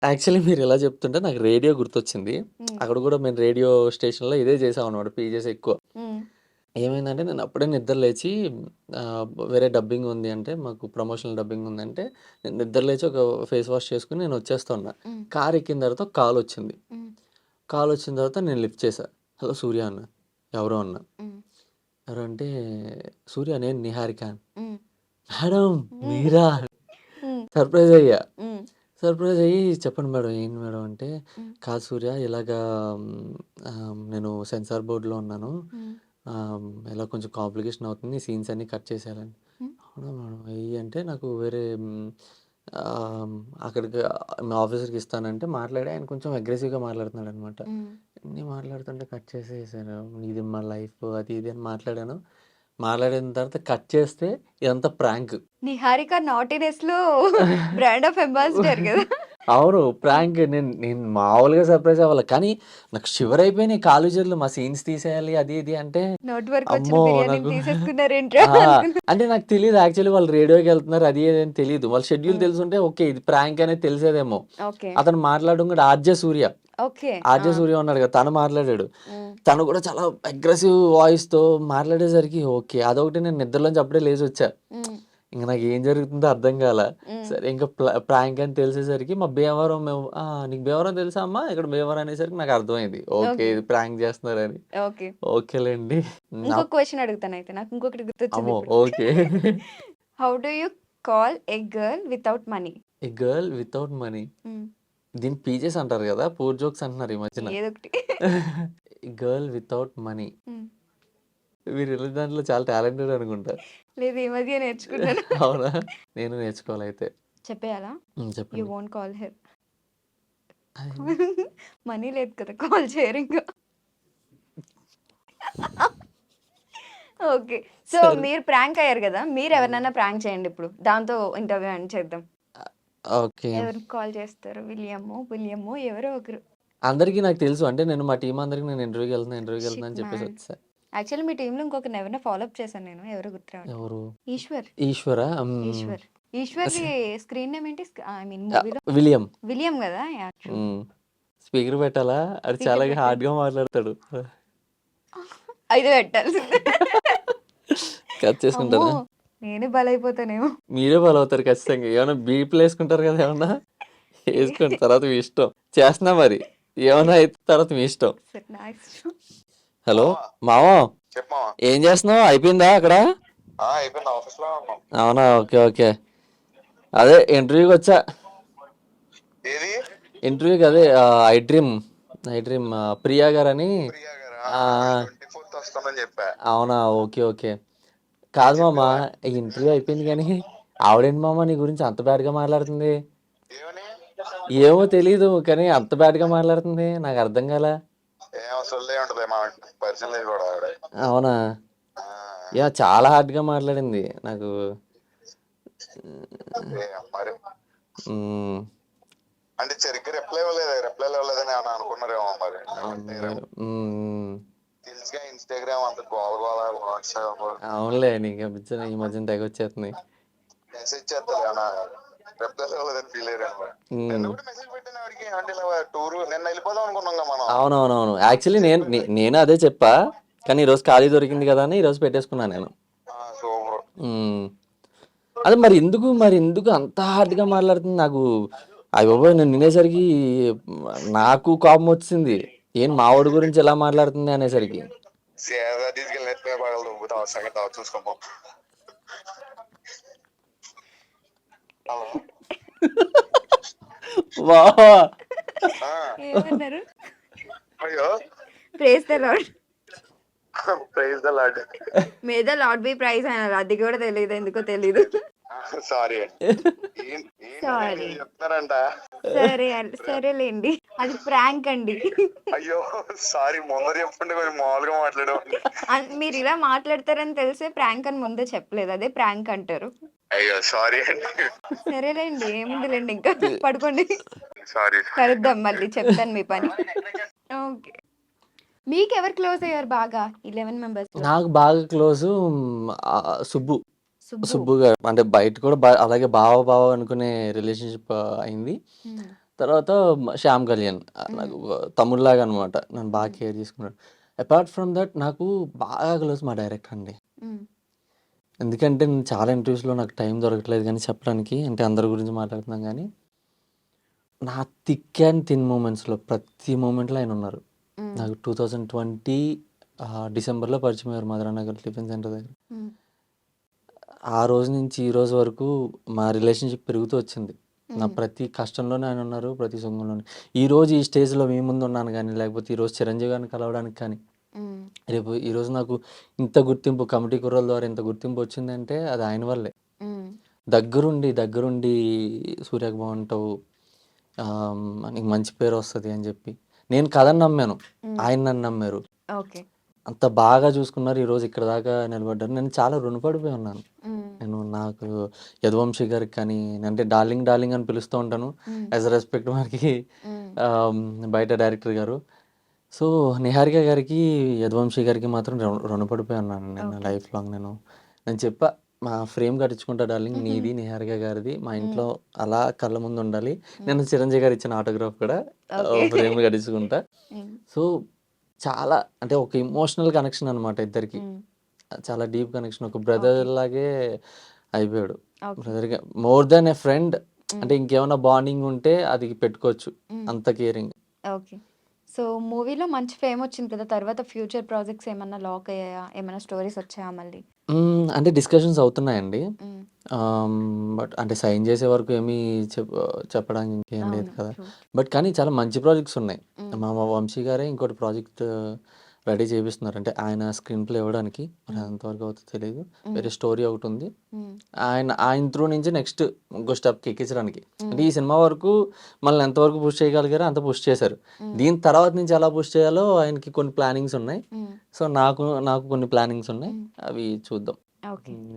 Actually మీరిలా చెప్తుంటే నాకు రేడియో గుర్తొచ్చింది. హ్మ్. అక్కడ గూడా మేము రేడియో స్టేషన్‌లో ఇదే చేసామనమాట పీజేస్ ఎక్కువ. హ్మ్. ఏమైందంటే నేను అప్పుడే నిద్ర లేచి వేరే డబ్బింగ్ ఉంది అంటే మాకు ప్రమోషనల్ డబ్బింగ్ ఉందంటే నేను నిద్ర లేచి ఒక ఫేస్ వాష్ చేసుకొని నేను వచ్చేస్తా ఉన్నా. హ్మ్. కార్ ఎక్కిన తర్వాత కాలొచ్చింది. హ్మ్. కాలొచ్చిన తర్వాత నేను లిఫ్ట్ చేశా. హలో సూర్య అన్నా. ఎవరు అన్నా. హ్మ్. ఎవరంటే సూర్య నేను నిహారిక. హ్మ్. మేడం హ్మ్. మీరా? హ్మ్. సర్ప్రైజ్ అయ్యా. హ్మ్. సర్ప్రైజ్ అయ్యి చెప్పండి మేడం ఏంటి మేడం అంటే, హ్మ్. కాదు సూర్య ఇలాగా నేను సెన్సార్ బోర్డ్‌లో ఉన్నాను. హ్మ్. ఇలా కొంచెం కాంప్లికేషన్ అవుతుంది. సీన్స్ అన్నీ కట్ చేసేయాలని. హ్మ్. అవునా మేడం ఎయ్యి అంటే నాకు వేరే ఆహ్, అక్కడికి మా ఆఫీసర్‌కి ఇస్తానంటే మాట్లాడి ఆయన కొంచెం అగ్రెసివ్‌గా మాట్లాడుతున్నాడనమాట. హ్మ్. అన్నీ మాట్లాడుతుంటే కట్ చేసేసారు. ఇది మా లైఫ్ అది ఇది అని మాట్లాడాను. మాట్లాడిన తర్వాత కట్ చేస్తే ఇదంతా ప్రాంక్. నిహారిక నాటీనెస్‌లో బ్రాండ్ ఆఫ్ అంబాసిడర్ గదా! అవును. ప్రాంక్ నేను నేను మామూలుగా సర్ప్రైజ్ అవ్వలే. కానీ నాకు షివర్ అయిపోయినాయి కాళ్ళు చేతులు. మా సీన్స్ తీసేయాలి అది ఇది అంటే నోటి వరకొచ్చిన అమ్మో! బిర్యానీని నాకు తీసేసుకున్నారేంట్రా ఆ! అనుకున్నా. అంటే నాకు తెలీదు యాక్చువల్లీ వాళ్ళు రేడియోకెళ్తున్నారు అది ఇది అని తెలీదు. వాళ్ళ షెడ్యూల్ హ్మ్. తెలిసుంటే ఓకే. ఇది ప్రాంక్ అనేది తెలిసేదేమో. ఓకే. అతను మాట్లాడడం కూడా ఆర్‌జే సూర్య. ఓకే. ఆ! ఆర్‌జే సూర్య ఉన్నాడు కదా! తను మాట్లాడాడు. హ్మ్. తను కూడా చాలా అగ్రెసివ్ వాయిస్‌తో మాట్లాడేసరికి ఓకే. అదొకటి నేను నిద్రలోంచి అప్పుడే లేసొచ్చా. హ్మ్. ఇంక నాకేం జరుగుతుందో అర్థం కాలా. హ్మ్. సరే ఇంక ప్రాంక్ అని తెలిసేసరికి మా భీమవరం మేము "నీకు భీమవరం తెలుసా అమ్మా?" ఇక్కడ భీమవరం అనేసరికి నాకు అర్థమైంది. ఓకే. ఓకే. ఇది ప్రాంక్ చేస్తున్నారని. ఓకే. ఓకేలెండి. ఇంకొక అప్ క్వెషన్ అడుగుతానయితే. నాకు ఇంకొకటి అమ్మో! గుర్తొచ్చిందిప్పుడు. Okay. How do you call a girl without money? A girl without money. Hmm. దీన్ని పీజేస్ అంటారు గదా! పూర్ జోక్స్ అంటున్నారు ఈ మధ్యన. ఏదోకటి. Girl without money. హ్మ్. మీరు దాంట్లో చాలా టాలెంటెడ్ అనుకుంటా. లేదు ఈ మధ్య నేర్చుకున్నాను. అవునా? నేను నేర్చుకోవాలయితే. చెప్పేయాలా? యూ చెప్పండి. Won't call her. అది మనీ లేదు కదా! కాల్ చేయరింక. ఓకే. సో, సరే. మీరు ప్రాంక్ అయ్యారు గదా! హ్మ్. మీరెవరినైనా ప్రాంక్ చేయండిప్పుడు. దాంతో ఇంటర్వ్యూ ఎండ్ చేద్దాం. ఓకే. ఎవరికి కాల్ చేస్తారు? విలియమ్మో ఎవరో ఒకరు. అందరికి నాకు తెలుసు. అంటే నేను మా టీమ్ అందరికి నేను ఇంటర్వ్యూకెళ్తున్నా షిట్ అని చెప్పేసి మ్యాన్. వచ్చేసా. యాక్చువల్లీ మీ టీమ్‌లో ఇంకొకరిని ఎవరినో ఫాలో అప్ చేశాను నేను. ఎవరో గుర్తు రావట్లేదు. ఎవరు? ఈశ్వర్. ఈశ్వరా? ఈశ్వర్. ఈశ్వర్‌ది స్ స్క్రీన్ నేమ్ ఏంటి? ఐ మీన్ మూవీలో విలియం. విలియం గదా! యాహ్! ట్రూ. హ్మ్. స్పీకర్ పెట్టాలా? ఆడు చాలా స్పీకర్ పెట్టండి. హార్డ్‌గా మాట్లాడతాడు. అయితే పెట్టాల్సిందే. కట్ అమ్మో! చేసుకుంటారా? నేనే బలైపోతానేమో. మీరే బలవుతారు ఖచ్చితంగా. ఏమన్నా బీప్‌లేసుకుంటారు కదా! ఏమన్నా? ఏసుకోండి తర్వాత మీ ఇష్టం. చేస్తున్నా మరి. ఏమన్నా అయితే తర్వాత మీ ఇష్టం. సరే నా ఇష్టం. హలో! మావా మామ చెప్పు మావా. ఏం చేస్తున్నావు? అయిపోయిందా అక్కడ? అయిపోయింది ఆఫీస్ లో ఉన్నాం. అవునా? ఓకే. ఓకే. అదే ఇంటర్వ్యూకొచ్చా. ఏది ఇంటర్వ్యూకి అదే ఐ డ్రీమ్ ప్రియా గారని. ప్రియా గారు ఆ! ఆవిడ ఆ! 24th వస్తానని చెప్పా. అవునా? ఓకే. ఓకే. ఏం కాదు మామ చెప్పావా? ఈ ఇంటర్వ్యూ అయిపోయింది గానీ, ఆవిడేంటి మామ నీ గురించి అంత బ్యాడ్‌గా మాట్లాడుతుంది? ఏమని ఏమో తెలీదు. కానీ అంత బ్యాడ్‌గా మాట్లాడుతుంది. నాకర్థం కాలా. ఏం అసలు ఉంటది మా పరిచయం లేదు కూడా ఆవిడ. అవునా? ఆ, యాహ్! చాలా హార్డ్‌గా మాట్లాడింది. నాకు మరి హ్మ్. అంటే సరిగ్గా రిప్లై ఇవ్వలేదని ఏమన్నా అనుకున్నారేమో మరి అవునులే. అనుకుంటారేమో. హ్మ్. తెలుసుగా ఇన్స్టాగ్రామ్ అంత గోల గోల వాట్సాప్ అవునులే. నీకు ఈ మధ్యన తెగొచ్చేస్తున్నాయి. మెసేజ్ చేస్తారు ఏమన్నా రిప్లై ఇవ్వలేదని ఫీల్ అయ్యారేమో. నిన్న హ్మ్. కూడా మెసేజ్ పెట్టాను ఆవిడకి అంటే ఇలా టూర్ నిన్న వెళ్ళిపోదాం అనుకున్నాం మనం. అవునవునవును. యాక్చువల్లీ చెప్పాను. నేను అదే చెప్పా. కానీ ఈరోజు ఖాళీ దొరికింది కదా అని ఈరోజు పెట్టేసుకున్నా నేను. సూపర్. హ్మ్. అదే మరి ఎందుకు అంత హార్డ్‌గా మాట్లాడుతుంది? నాకు అయ్యబాబోయ్! నేను వినేసరికి నాకు కోపమొచ్చేసింది. మావోడి గురించి ఇలా మాట్లాడుతుంది అనేసరికి. సేదా తీసుకెళ్ళి నెత్తిమే పగలదు ఊగుతావు సంగతి తర్వాత చూసుకోపో. హలో వాహ్! ఆ, ఏమన్నారు? అయ్యో praise the Lord. Praise the Lord. May the Lord be praise అన్నారు. అది కూడా తెలీదు. ఎందుకో తెలీదు. సారీ ఏంటంటే సారీ. మీరు చెప్తారంట. సరేలేండి. అది ప్రాంక్ అండి. అయ్యో సారీ ముందర చెప్పండి కొంచెం మామూలుగా మాట్లాడేవాడిని. మీరు ఇలా మాట్లాడతారని తెలిసే ప్రాంక్ అని ముందే చెప్పలేదు. అదే ప్రాంక్ అంటారు. అయ్యో సారీ అండి. సరేలేండి. ఏముందిలేండి ఇంకా పడుకోండి. సారీ కలుద్దాం మళ్ళీ చెప్తాను మీ పని. ఓకే. మీకెవరు క్లోజ్ అయ్యారు బాగా 11 మెంబర్స్‌లో? నాకు బాగా క్లోజు సుబ్బు. సుబ్బు. సుబ్బు గారు. అంటే బయట కూడా అలాగే బావ అనుకునే రిలేషన్‌షిప్ అయింది. హ్మ్. తర్వాత శ్యామ్ కళ్యాణ్ నాకు తమ్ముళ్ళలాగా అనమాట, నన్ను బాగా కేర్ చేసుకున్నాడు. అపార్ట్ ఫ్రమ్ దట్ నాకు బాగా క్లోజ్ మా డైరెక్టర్ అండి. ఎందుకంటే నేను చాలా ఇంటర్వ్యూస్లో నాకు టైం దొరకట్లేదు కానీ చెప్పడానికి, అంటే అందరి గురించి మాట్లాడుతున్నాం కానీ నా థిక్ అండ్ థిన్ మూమెంట్స్లో ప్రతి మూమెంట్లో ఆయన ఉన్నారు. నాకు 2020 డిసెంబర్లో పరిచయం అయ్యారు మధురానగర్ టిఫిన్ సెంటర్ దగ్గర. ఆ రోజు నుంచి ఈ రోజు వరకు మా రిలేషన్షిప్ పెరుగుతూ వచ్చింది. నా ప్రతి కష్టంలోనే ఆయన ఉన్నారు, ప్రతి సుఖంలోనే. ఈరోజు ఈ స్టేజ్లో మీ ముందు ఉన్నాను కానీ, లేకపోతే ఈరోజు చిరంజీవి గారిని కలవడానికి కానీ, రేపు ఈరోజు నాకు ఇంత గుర్తింపు కమిటీ కుర్రల ద్వారా ఇంత గుర్తింపు వచ్చిందంటే అది ఆయన వల్లే. దగ్గరుండి సూర్యకు బాగుంటావు, నీకు మంచి పేరు వస్తుంది అని చెప్పి నేను కథని నమ్మాను, ఆయన నన్ను నమ్మారు. ఓకే. అంత బాగా చూసుకున్నారు, ఈరోజు ఇక్కడ దాకా నిలబడ్డారు. నేను చాలా రుణపడిపోయి ఉన్నాను. నేను నాకు యదువంశీ గారికి కానీ, అంటే డార్లింగ్ డార్లింగ్ అని పిలుస్తూ ఉంటాను యాజ్ అ రెస్పెక్ట్ మనకి బయట డైరెక్టర్ గారు. సో నిహారిక గారికి, యదువంశీ గారికి మాత్రం రుణపడిపోయి ఉన్నాను నేను లైఫ్ లాంగ్. నేను చెప్పా, మా ఫ్రేమ్ కట్టించుకుంటా డార్లింగ్, నీది నిహారిక గారిది, మా ఇంట్లో అలా కళ్ళ ముందు ఉండాలి. నేను చిరంజీవి గారు ఇచ్చిన ఆటోగ్రాఫ్ కూడా ఫ్రేమ్ కట్టించుకుంటా. సో చాలా అంటే ఒక ఇమోషనల్ కనెక్షన్ అనమాట ఇద్దరికి, చాలా డీప్ కనెక్షన్. ఒక బ్రదర్ లాగే అయిపోయాడు. బ్రదర్గా మోర్ దెన్ ఏ ఫ్రెండ్, అంటే ఇంకేమైనా బాండింగ్ ఉంటే అది పెట్టుకోవచ్చు, అంత కేరింగ్. ఓకే. సో మూవీలో మంచి ఫేమ్ వచ్చింది కదా, తర్వాత ఫ్యూచర్ ప్రాజెక్ట్స్ ఏమన్నా లాక్ అయ్యాయా, ఏమైనా స్టోరీస్ వచ్చాయా మళ్ళీ? అంటే డిస్కషన్స్ అవుతున్నాయండి. బట్ అంటే సైన్ చేసే వరకు ఏమీ చెప్పడానికి ఇంకేం లేదు కదా. బట్ కానీ చాలా మంచి ప్రాజెక్ట్స్ ఉన్నాయి. మా వంశీ గారే ఇంకోటి ప్రాజెక్ట్ రెడీ చేపిస్తున్నారు, అంటే ఆయన స్క్రీన్ ప్లే ఇవ్వడానికి. మరి ఎంతవరకు అవుతుందో తెలియదు. వేరే స్టోరీ ఒకటి ఉంది, ఆయన త్రూ నుంచి నెక్స్ట్ ఇంకో స్టెప్కి ఎక్కించడానికి. అంటే ఈ సినిమా వరకు మనల్ని ఎంతవరకు పుష్ చేయగలిగారో అంత పుష్ చేశారు. దీని తర్వాత నుంచి ఎలా పుష్ చేయాలో ఆయనకి కొన్ని ప్లానింగ్స్ ఉన్నాయి. సో నాకు కొన్ని ప్లానింగ్స్ ఉన్నాయి, అవి చూద్దాం. ఓకే.